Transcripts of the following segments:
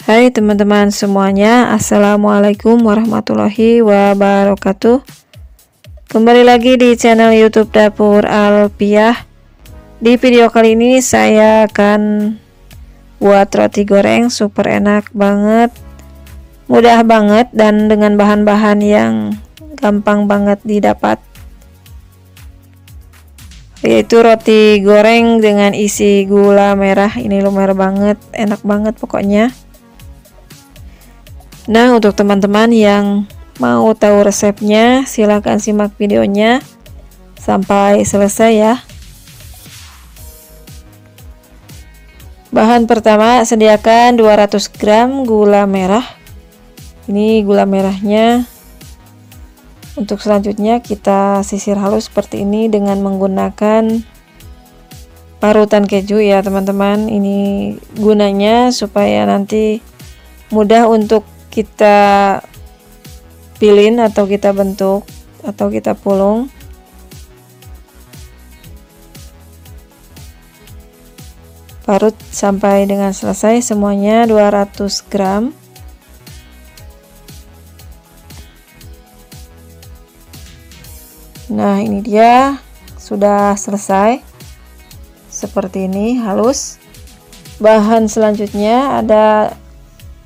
Hai teman-teman semuanya, Assalamualaikum warahmatullahi wabarakatuh. Kembali lagi di channel YouTube Dapur Alpiah. Di video kali ini saya akan buat roti goreng super enak banget, mudah banget, dan dengan bahan-bahan yang gampang banget didapat, yaitu roti goreng dengan isi gula merah. Ini lumer banget, enak banget pokoknya. Nah, untuk teman-teman yang mau tahu resepnya, silahkan simak videonya sampai selesai ya. Bahan pertama, sediakan 200 gram gula merah. Ini gula merahnya. Untuk selanjutnya kita sisir halus seperti ini dengan menggunakan parutan keju ya teman-teman. Ini gunanya supaya nanti mudah untuk kita pilin atau kita bentuk atau kita pulung. Parut sampai dengan selesai semuanya 200 gram. Nah, ini dia sudah selesai seperti ini, halus. Bahan selanjutnya ada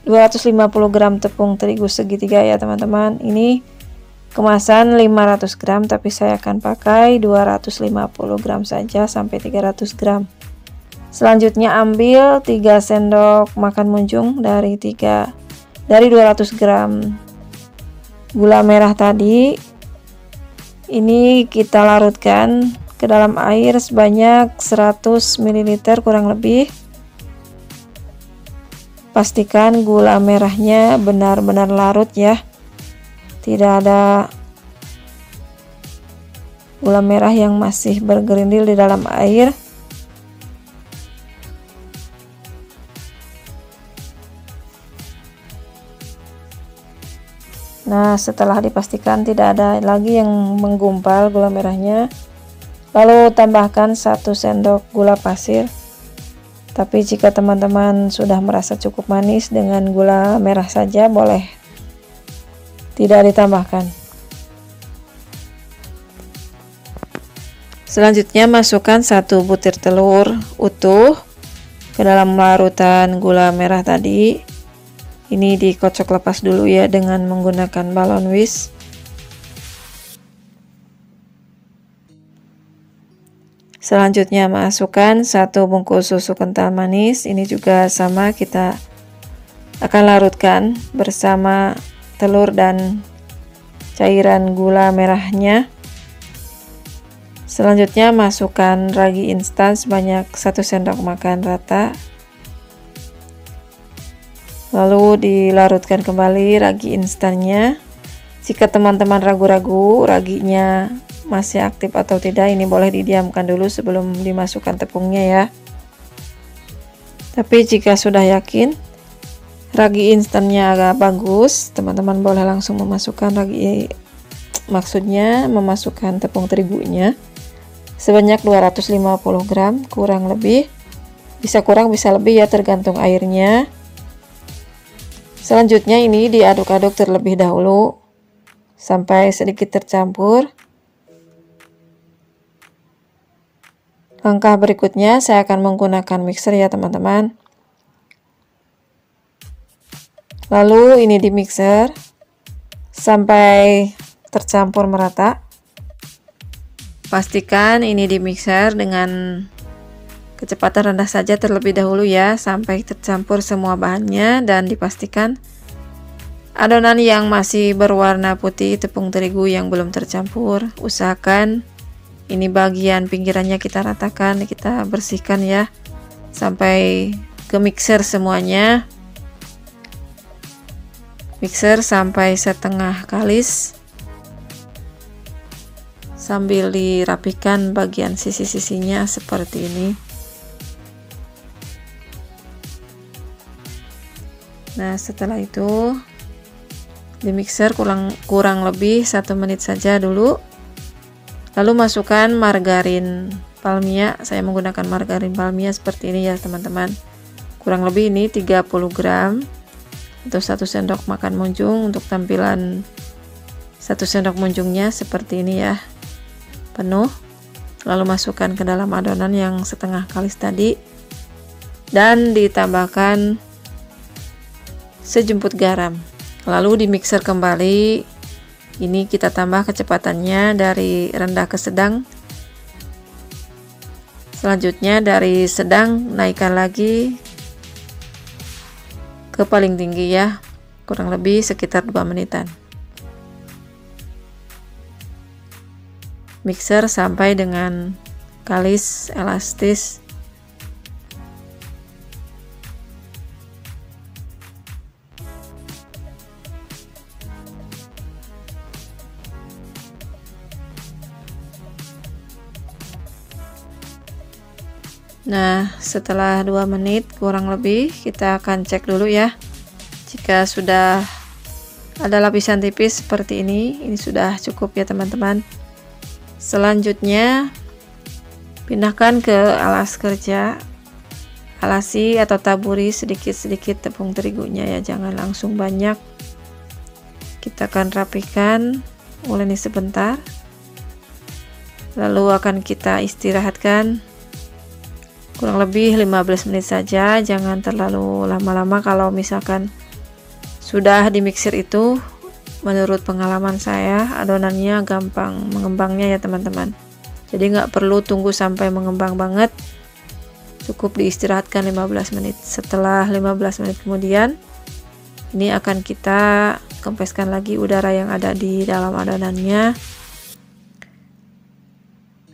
250 gram tepung terigu segitiga ya teman-teman. Ini kemasan 500 gram, tapi saya akan pakai 250 gram saja sampai 300 gram. Selanjutnya ambil 3 sendok makan munjung dari 200 gram gula merah tadi. Ini kita larutkan ke dalam air sebanyak 100 ml kurang lebih. Pastikan gula merahnya benar-benar larut ya, tidak ada gula merah yang masih bergerindil di dalam air. Nah, setelah dipastikan tidak ada lagi yang menggumpal gula merahnya, lalu tambahkan 1 sendok gula pasir. Tapi jika teman-teman sudah merasa cukup manis dengan gula merah saja, boleh tidak ditambahkan. Selanjutnya masukkan 1 butir telur utuh ke dalam larutan gula merah tadi. Ini dikocok lepas dulu ya dengan menggunakan balon whisk. Selanjutnya masukkan 1 bungkus susu kental manis. Ini juga sama, kita akan larutkan bersama telur dan cairan gula merahnya. Selanjutnya masukkan ragi instan sebanyak 1 sendok makan rata. Lalu dilarutkan kembali ragi instannya. Jika teman-teman ragu-ragu raginya masih aktif atau tidak, ini boleh didiamkan dulu sebelum dimasukkan tepungnya ya. Tapi jika sudah yakin ragi instannya agak bagus, teman-teman boleh langsung memasukkan memasukkan tepung terigunya sebanyak 250 gram kurang lebih. Bisa kurang bisa lebih ya, tergantung airnya. Selanjutnya ini diaduk-aduk terlebih dahulu sampai sedikit tercampur. Langkah berikutnya saya akan menggunakan mixer ya teman-teman. Lalu ini di mixer sampai tercampur merata. Pastikan ini di mixer dengan kecepatan rendah saja terlebih dahulu ya, sampai tercampur semua bahannya, dan dipastikan adonan yang masih berwarna putih tepung terigu yang belum tercampur, usahakan ini bagian pinggirannya kita ratakan, kita bersihkan ya sampai ke mixer semuanya. Mixer sampai setengah kalis sambil dirapikan bagian sisi-sisinya seperti ini. Nah, setelah itu di mixer kurang lebih 1 menit saja dulu. Lalu masukkan margarin palmia. Saya menggunakan margarin palmia seperti ini ya teman-teman. Kurang lebih ini 30 gram. atau 1 sendok makan munjung. Untuk tampilan 1 sendok munjungnya seperti ini ya, penuh. Lalu masukkan ke dalam adonan yang setengah kalis tadi dan ditambahkan sejumput garam. Lalu dimixer kembali. Ini kita tambah kecepatannya dari rendah ke sedang. Selanjutnya dari sedang naikkan lagi ke paling tinggi ya, kurang lebih sekitar 2 menitan. Mixer sampai dengan kalis, elastis. Nah, setelah 2 menit kurang lebih, kita akan cek dulu ya. Jika sudah ada lapisan tipis seperti ini sudah cukup ya teman-teman. Selanjutnya pindahkan ke alas kerja. Alasi atau taburi sedikit-sedikit tepung terigunya ya, jangan langsung banyak. Kita akan rapikan, uleni sebentar. Lalu akan kita istirahatkan kurang lebih 15 menit saja, jangan terlalu lama-lama. Kalau misalkan sudah dimixer itu, menurut pengalaman saya adonannya gampang mengembangnya ya teman-teman. Jadi nggak perlu tunggu sampai mengembang banget, cukup diistirahatkan 15 menit. Setelah 15 menit kemudian, ini akan kita kempeskan lagi udara yang ada di dalam adonannya.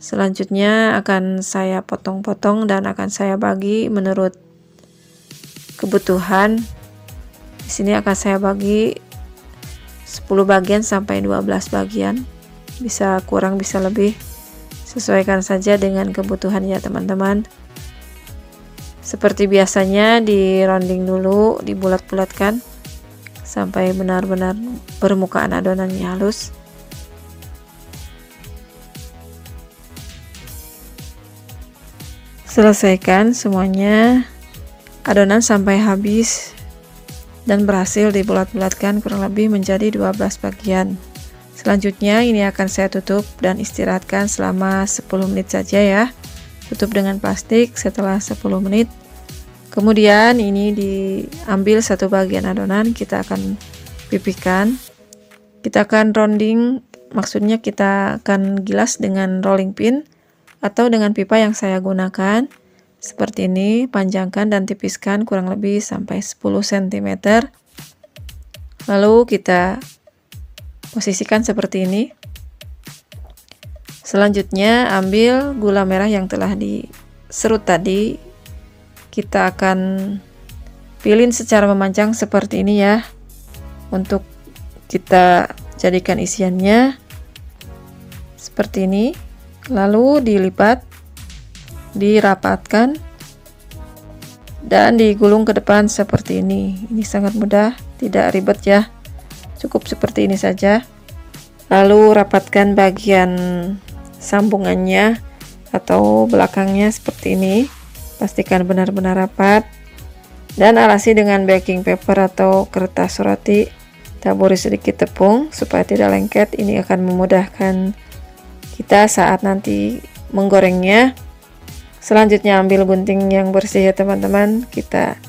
Selanjutnya akan saya potong-potong dan akan saya bagi menurut kebutuhan. Di sini akan saya bagi 10 bagian sampai 12 bagian. Bisa kurang, bisa lebih. Sesuaikan saja dengan kebutuhan ya teman-teman. Seperti biasanya di rounding dulu, dibulat-bulatkan sampai benar-benar permukaan adonannya halus. Selesaikan semuanya adonan sampai habis dan berhasil dibulat-bulatkan kurang lebih menjadi 12 bagian. Selanjutnya ini akan saya tutup dan istirahatkan selama 10 menit saja ya. Tutup dengan plastik setelah 10 menit. Kemudian ini diambil satu bagian adonan, kita akan pipihkan. Kita akan rounding, maksudnya kita akan gilas dengan rolling pin atau dengan pipa yang saya gunakan. Seperti ini, panjangkan dan tipiskan kurang lebih sampai 10 cm. Lalu kita posisikan seperti ini. Selanjutnya ambil gula merah yang telah diserut tadi. Kita akan pilin secara memanjang seperti ini ya. Untuk kita jadikan isiannya seperti ini. Lalu dilipat, dirapatkan, dan digulung ke depan seperti ini. Ini sangat mudah, tidak ribet ya. Cukup seperti ini saja. Lalu rapatkan bagian sambungannya atau belakangnya seperti ini. Pastikan benar-benar rapat. Dan alasi dengan baking paper atau kertas roti. Taburi sedikit tepung supaya tidak lengket. Ini akan memudahkan kita saat nanti menggorengnya. Selanjutnya ambil gunting yang bersih ya teman-teman, kita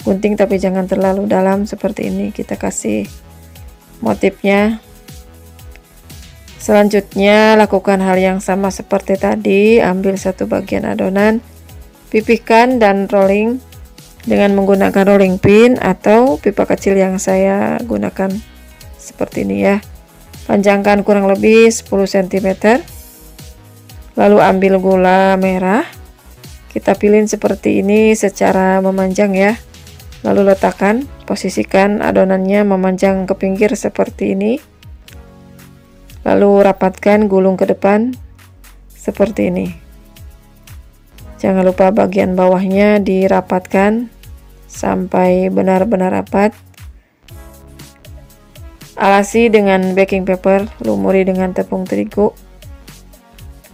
gunting tapi jangan terlalu dalam seperti ini. Kita kasih motifnya. Selanjutnya lakukan hal yang sama seperti tadi, ambil satu bagian adonan, pipihkan dan rolling dengan menggunakan rolling pin atau pipa kecil yang saya gunakan seperti ini ya. Panjangkan kurang lebih 10 cm. Lalu ambil gula merah, kita pilih seperti ini secara memanjang ya. Lalu letakkan, posisikan adonannya memanjang ke pinggir seperti ini. Lalu rapatkan, gulung ke depan seperti ini. Jangan lupa bagian bawahnya dirapatkan sampai benar-benar rapat. Alasi dengan baking paper, lumuri dengan tepung terigu.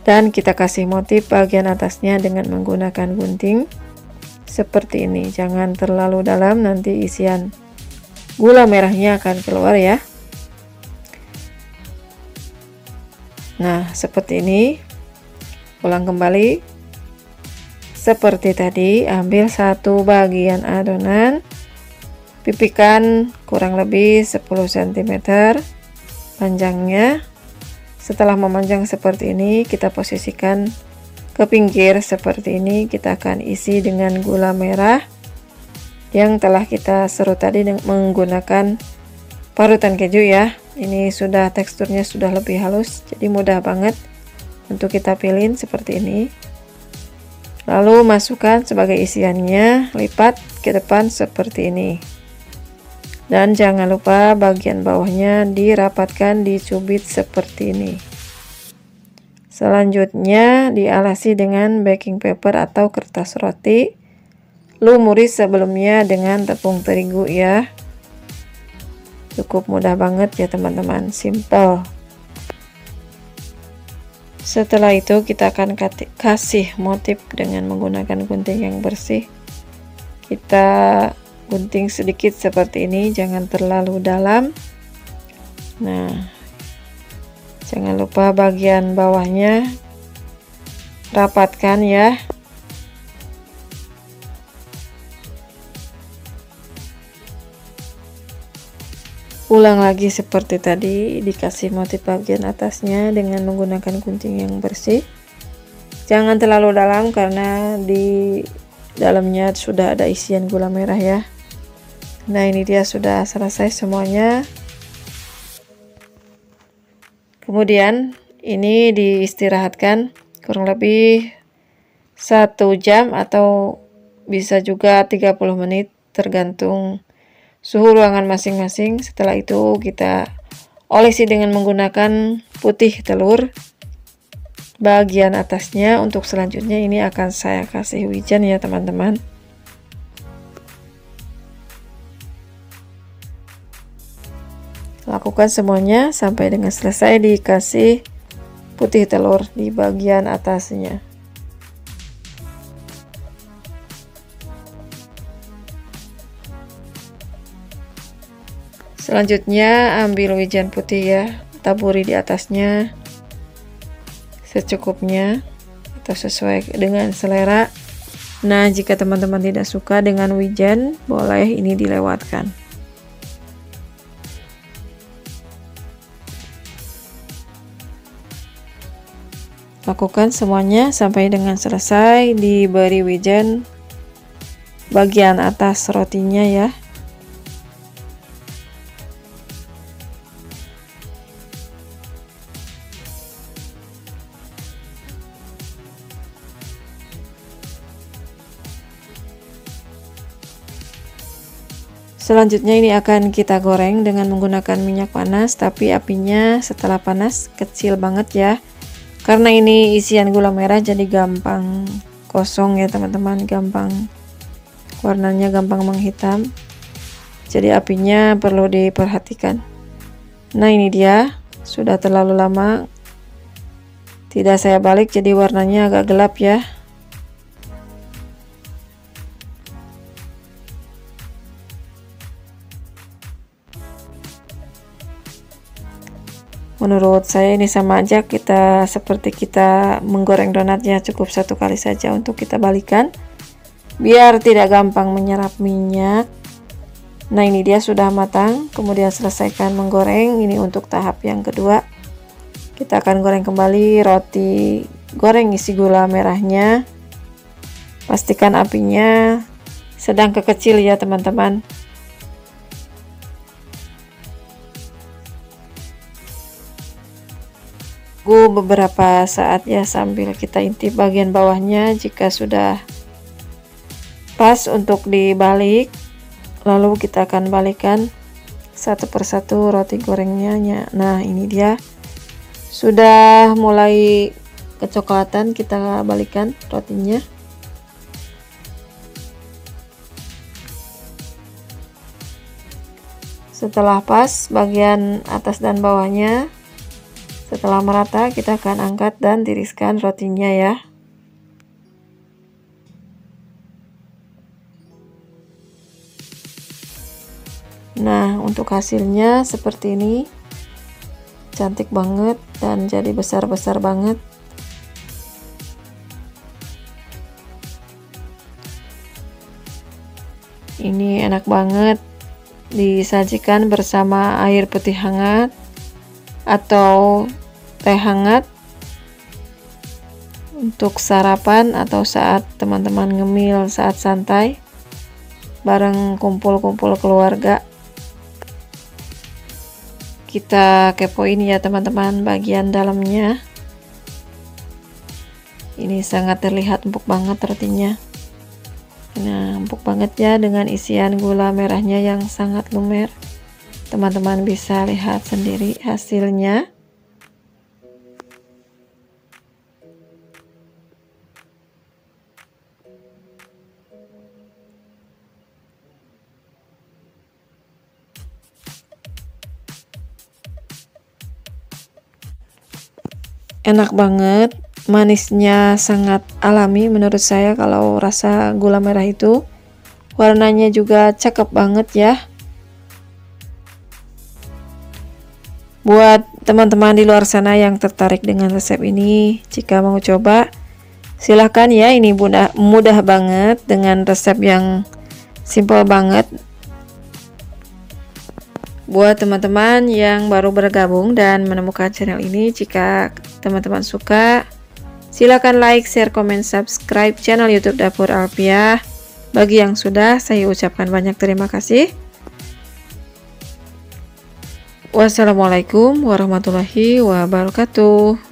Dan kita kasih motif bagian atasnya dengan menggunakan gunting seperti ini. Jangan terlalu dalam, nanti isian gula merahnya akan keluar ya. Nah, seperti ini. Ulang kembali. Seperti tadi, ambil satu bagian adonan, pipihkan kurang lebih 10 cm panjangnya. Setelah memanjang seperti ini, kita posisikan ke pinggir seperti ini. Kita akan isi dengan gula merah yang telah kita serut tadi menggunakan parutan keju ya. Ini sudah teksturnya sudah lebih halus, jadi mudah banget untuk kita pilih seperti ini. Lalu masukkan sebagai isiannya, lipat ke depan seperti ini. Dan jangan lupa bagian bawahnya dirapatkan, dicubit seperti ini. Selanjutnya dialasi dengan baking paper atau kertas roti. Lumuri sebelumnya dengan tepung terigu ya. Cukup mudah banget ya teman-teman, simple. Setelah itu kita akan kasih motif dengan menggunakan gunting yang bersih. Kita gunting sedikit seperti ini, jangan terlalu dalam. Nah, jangan lupa bagian bawahnya rapatkan ya. Ulang lagi seperti tadi, dikasih motif bagian atasnya dengan menggunakan gunting yang bersih. Jangan terlalu dalam karena di dalamnya sudah ada isian gula merah ya. Nah, ini dia sudah selesai semuanya. Kemudian ini diistirahatkan kurang lebih 1 jam atau bisa juga 30 menit tergantung suhu ruangan masing-masing. Setelah itu kita olesi dengan menggunakan putih telur bagian atasnya. Untuk selanjutnya ini akan saya kasih wijen ya teman-teman. Lakukan semuanya sampai dengan selesai, dikasih putih telur di bagian atasnya. Selanjutnya ambil wijen putih ya, taburi di atasnya secukupnya atau sesuai dengan selera. Nah, jika teman-teman tidak suka dengan wijen, boleh ini dilewatkan. Lakukan semuanya sampai dengan selesai, diberi wijen bagian atas rotinya ya. Selanjutnya ini akan kita goreng dengan menggunakan minyak panas, tapi apinya setelah panas kecil banget ya. Karena ini isian gula merah jadi gampang kosong ya teman-teman, gampang warnanya gampang menghitam. Jadi apinya perlu diperhatikan. Nah, ini dia sudah terlalu lama tidak saya balik, jadi warnanya agak gelap ya. Menurut saya ini sama aja, kita seperti kita menggoreng donatnya, cukup 1 kali saja untuk kita balikan biar tidak gampang menyerap minyak. Nah, ini dia sudah matang. Kemudian selesaikan menggoreng. Ini untuk tahap yang kedua. Kita akan goreng kembali roti goreng isi gula merahnya. Pastikan apinya sedang ke kecil ya teman-teman. Tunggu beberapa saat ya sambil kita intip bagian bawahnya. Jika sudah pas untuk dibalik, lalu kita akan balikan satu persatu roti gorengnya. Nah, ini dia sudah mulai kecoklatan, kita balikan rotinya. Setelah pas bagian atas dan bawahnya, setelah merata, kita akan angkat dan tiriskan rotinya ya. Nah, untuk hasilnya seperti ini, cantik banget dan jadi besar-besar banget. Ini enak banget disajikan bersama air putih hangat atau teh hangat untuk sarapan atau saat teman-teman ngemil saat santai bareng kumpul-kumpul keluarga. Kita kepoin ya teman-teman bagian dalamnya. Ini sangat terlihat empuk banget rotinya. Nah, empuk banget ya dengan isian gula merahnya yang sangat lumer. Teman-teman bisa lihat sendiri hasilnya. Enak banget, manisnya sangat alami menurut saya kalau rasa gula merah itu. Warnanya juga cakep banget ya. Buat teman-teman di luar sana yang tertarik dengan resep ini, jika mau coba silahkan ya, ini mudah banget dengan resep yang simple banget. Buat teman-teman yang baru bergabung dan menemukan channel ini, jika teman-teman suka, silakan like, share, komen, subscribe channel YouTube Dapur Alfiah. Bagi yang sudah, saya ucapkan banyak terima kasih. Wassalamualaikum warahmatullahi wabarakatuh.